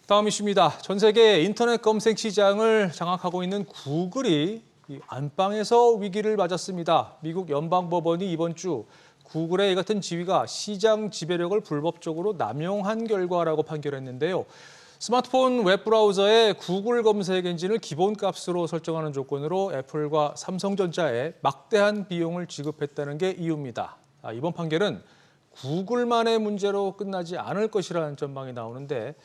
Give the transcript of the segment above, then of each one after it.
다음 이슈입니다. 전 세계 인터넷 검색 시장을 장악하고 있는 구글이 이 안방에서 위기를 맞았습니다. 미국 연방법원이 이번 주 구글의 이 같은 지위가 시장 지배력을 불법적으로 남용한 결과라고 판결했는데요. 스마트폰 웹브라우저에 구글 검색 엔진을 기본값으로 설정하는 조건으로 애플과 삼성전자에 막대한 비용을 지급했다는 게 이유입니다. 이번 판결은 구글만의 문제로 끝나지 않을 것이라는 전망이 나오는데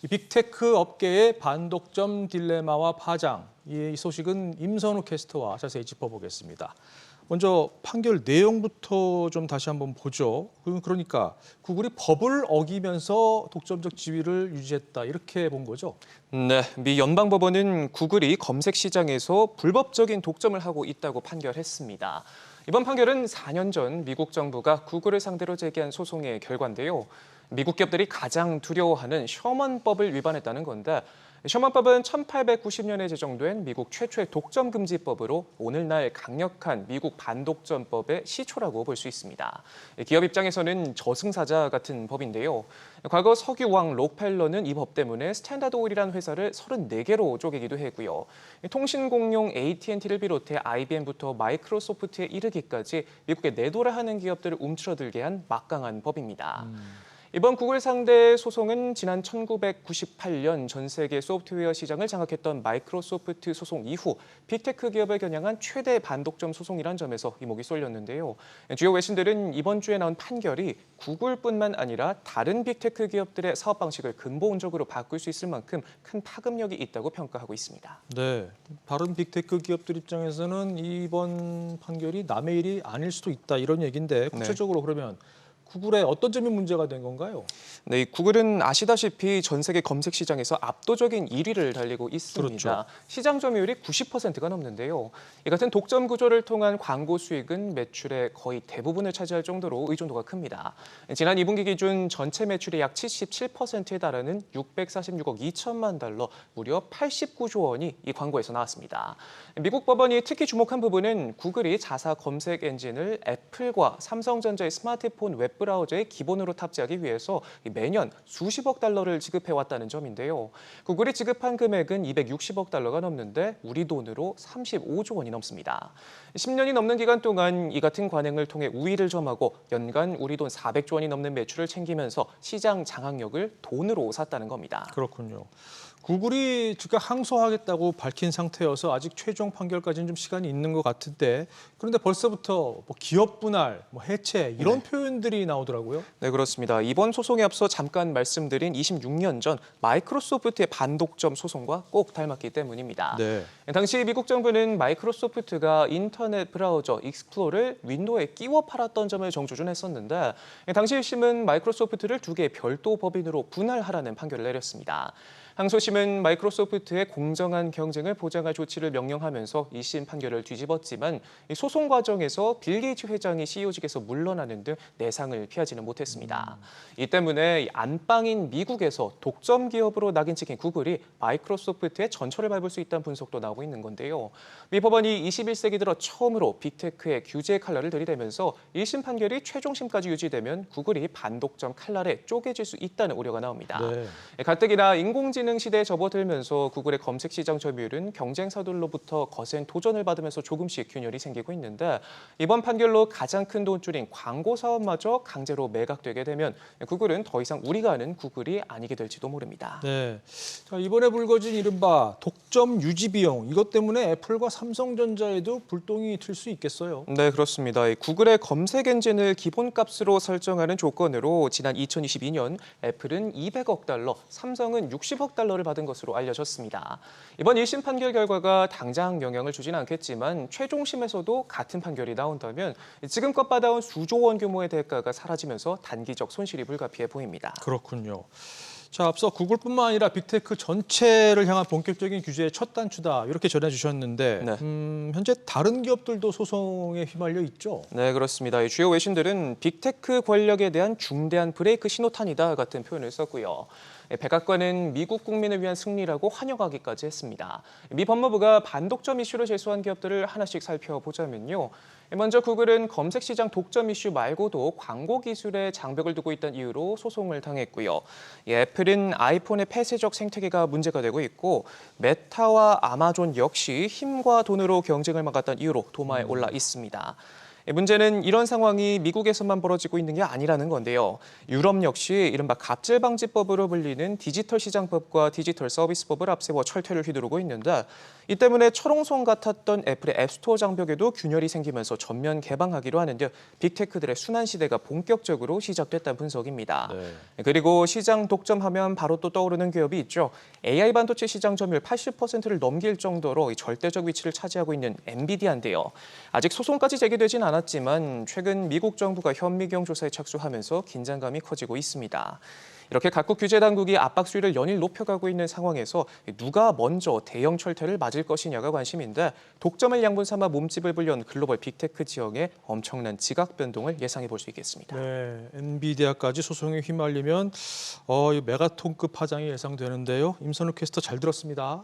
이 빅테크 업계의 반독점 딜레마와 파장, 이 소식은 임선우 캐스터와 자세히 짚어보겠습니다. 먼저 판결 내용부터 좀 다시 한번 보죠. 그러니까 구글이 법을 어기면서 독점적 지위를 유지했다 이렇게 본 거죠? 네, 미 연방법원은 구글이 검색 시장에서 불법적인 독점을 하고 있다고 판결했습니다. 이번 판결은 4년 전 미국 정부가 구글을 상대로 제기한 소송의 결과인데요. 미국 기업들이 가장 두려워하는 셔먼법을 위반했다는 건데, 셔먼법은 1890년에 제정된 미국 최초의 독점금지법으로 오늘날 강력한 미국 반독점법의 시초라고 볼 수 있습니다. 기업 입장에서는 저승사자 같은 법인데요. 과거 석유왕 록펠러는 이 법 때문에 스탠다드 오일이라는 회사를 34개로 쪼개기도 했고요. 통신공용 AT&T를 비롯해 IBM부터 마이크로소프트에 이르기까지 미국에 내도라 하는 기업들을 움츠러들게 한 막강한 법입니다. 이번 구글 상대 소송은 지난 1998년 전 세계 소프트웨어 시장을 장악했던 마이크로소프트 소송 이후 빅테크 기업을 겨냥한 최대 반독점 소송이란 점에서 이목이 쏠렸는데요. 주요 외신들은 이번 주에 나온 판결이 구글뿐만 아니라 다른 빅테크 기업들의 사업 방식을 근본적으로 바꿀 수 있을 만큼 큰 파급력이 있다고 평가하고 있습니다. 네, 다른 빅테크 기업들 입장에서는 이번 판결이 남의 일이 아닐 수도 있다 이런 얘기인데 구체적으로 그러면 구글의 어떤 점이 문제가 된 건가요? 네, 구글은 아시다시피 전 세계 검색 시장에서 압도적인 1위를 달리고 있습니다. 그렇죠. 시장 점유율이 90%가 넘는데요. 이 같은 독점 구조를 통한 광고 수익은 매출의 거의 대부분을 차지할 정도로 의존도가 큽니다. 지난 2분기 기준 전체 매출의 약 77%에 달하는 646억 2천만 달러, 무려 89조 원이 이 광고에서 나왔습니다. 미국 법원이 특히 주목한 부분은 구글이 자사 검색 엔진을 애플과 삼성전자의 스마트폰 웹브라우저에 기본으로 탑재하기 위해서 매년 수십억 달러를 지급해왔다는 점인데요. 구글이 지급한 금액은 260억 달러가 넘는데 우리 돈으로 35조 원이 넘습니다. 10년이 넘는 기간 동안 이 같은 관행을 통해 우위를 점하고 연간 우리 돈 400조 원이 넘는 매출을 챙기면서 시장 장악력을 돈으로 샀다는 겁니다. 그렇군요. 구글이 즉각 항소하겠다고 밝힌 상태여서 아직 최종 판결까지는 좀 시간이 있는 것 같은데 그런데 벌써부터 뭐 기업 분할, 뭐 해체 이런 표현들이 나오더라고요. 네, 그렇습니다. 이번 소송에 앞서 잠깐 말씀드린 26년 전 마이크로소프트의 반독점 소송과 꼭 닮았기 때문입니다. 네. 당시 미국 정부는 마이크로소프트가 인터넷 브라우저 익스플로러를 윈도우에 끼워 팔았던 점을 정조준했었는데 당시 1심은 마이크로소프트를 두 개의 별도 법인으로 분할하라는 판결을 내렸습니다. 항소심은 마이크로소프트의 공정한 경쟁을 보장할 조치를 명령하면서 2심 판결을 뒤집었지만 소송 과정에서 빌 게이츠 회장이 CEO직에서 물러나는 등 내상을 피하지는 못했습니다. 이 때문에 안방인 미국에서 독점 기업으로 낙인 찍힌 구글이 마이크로소프트의 전철을 밟을 수 있다는 분석도 나오고 있는 건데요. 미 법원이 21세기 들어 처음으로 빅테크의 규제 칼날을 들이대면서 1심 판결이 최종심까지 유지되면 구글이 반독점 칼날에 쪼개질 수 있다는 우려가 나옵니다. 네. 가뜩이나 인공지능 시대에 접어들면서 구글의 검색 시장 점유율은 경쟁사들로부터 거센 도전을 받으면서 조금씩 균열이 생기고 있는데 이번 판결로 가장 큰 돈줄인 광고 사업마저 강제로 매각되게 되면 구글은 더 이상 우리가 아는 구글이 아니게 될지도 모릅니다. 네. 자, 이번에 불거진 이른바 독점 유지 비용 이것 때문에 애플과 삼성전자에도 불똥이 튈 수 있겠어요. 네, 그렇습니다. 구글의 검색 엔진을 기본값으로 설정하는 조건으로 지난 2022년 애플은 200억 달러, 삼성은 60억 달러를 받은 것으로 알려졌습니다. 이번 1심 판결 결과가 당장 영향을 주진 않겠지만 최종심에서도 같은 판결이 나온다면 지금껏 받아온 수조 원 규모의 대가가 사라지면서 단기적 손실이 불가피해 보입니다. 그렇군요. 자, 앞서 구글뿐만 아니라 빅테크 전체를 향한 본격적인 규제의 첫 단추다 이렇게 전해주셨는데 네. 현재 다른 기업들도 소송에 휘말려 있죠? 네, 그렇습니다. 이 주요 외신들은 빅테크 권력에 대한 중대한 브레이크 신호탄이다 같은 표현을 썼고요. 백악관은 미국 국민을 위한 승리라고 환영하기까지 했습니다. 미 법무부가 반독점 이슈로 제소한 기업들을 하나씩 살펴보자면요. 먼저 구글은 검색 시장 독점 이슈 말고도 광고 기술에 장벽을 두고 있다는 이유로 소송을 당했고요. 애플은 아이폰의 폐쇄적 생태계가 문제가 되고 있고 메타와 아마존 역시 힘과 돈으로 경쟁을 막았다는 이유로 도마에 올라 있습니다. 문제는 이런 상황이 미국에서만 벌어지고 있는 게 아니라는 건데요. 유럽 역시 이른바 갑질방지법으로 불리는 디지털 시장법과 디지털 서비스법을 앞세워 철퇴를 휘두르고 있는데 이 때문에 철옹성 같았던 애플의 앱스토어 장벽에도 균열이 생기면서 전면 개방하기로 하는데 빅테크들의 순환 시대가 본격적으로 시작됐다는 분석입니다. 그리고 시장 독점하면 바로 또 떠오르는 기업이 있죠. AI 반도체 시장 점유율 80%를 넘길 정도로 절대적 위치를 차지하고 있는 엔비디아인데요. 아직 소송까지 제기되진 않았지만 최근 미국 정부가 현미경 조사에 착수하면서 긴장감이 커지고 있습니다. 이렇게 각국 규제 당국이 압박 수위를 연일 높여가고 있는 상황에서 누가 먼저 대형 철퇴를 맞을 것이냐가 관심인데 독점을 양분 삼아 몸집을 불려온 글로벌 빅테크 지형의 엄청난 지각 변동을 예상해 볼 수 있겠습니다. 네, 엔비디아까지 소송에 휘말리면 이 메가톤급 파장이 예상되는데요. 임선우 캐스터 잘 들었습니다.